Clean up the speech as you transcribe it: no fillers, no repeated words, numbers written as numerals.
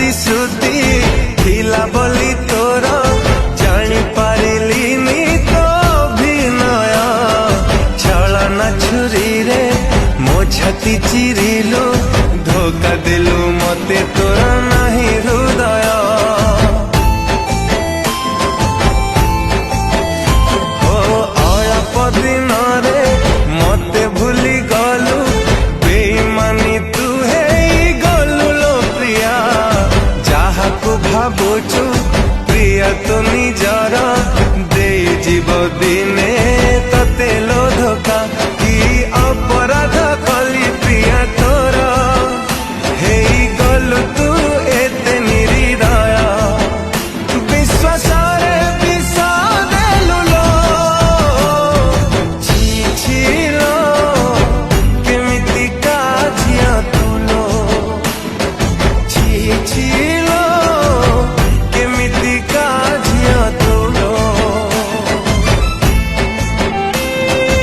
प्रतिश्रुति थिला बोली तोर जानी पारिलिनी तो अभिनय छलना छुरी रे मो छाती चिरिलु धोखा देलु मते तोर नाही हृदय ओ अल्प दिन रे मते भूली गलु बेईमानी तू हे गलु लो प्रिया जहा को भाबुचु प्रिया तो निजर दे जीव दिने तते लो धोखा कि अपराध कली प्रिया तोर हे गलु तू एते निरीदय विश्वास रे विष देलु लो छी छी लो केमिति का झिया तुलो छी छी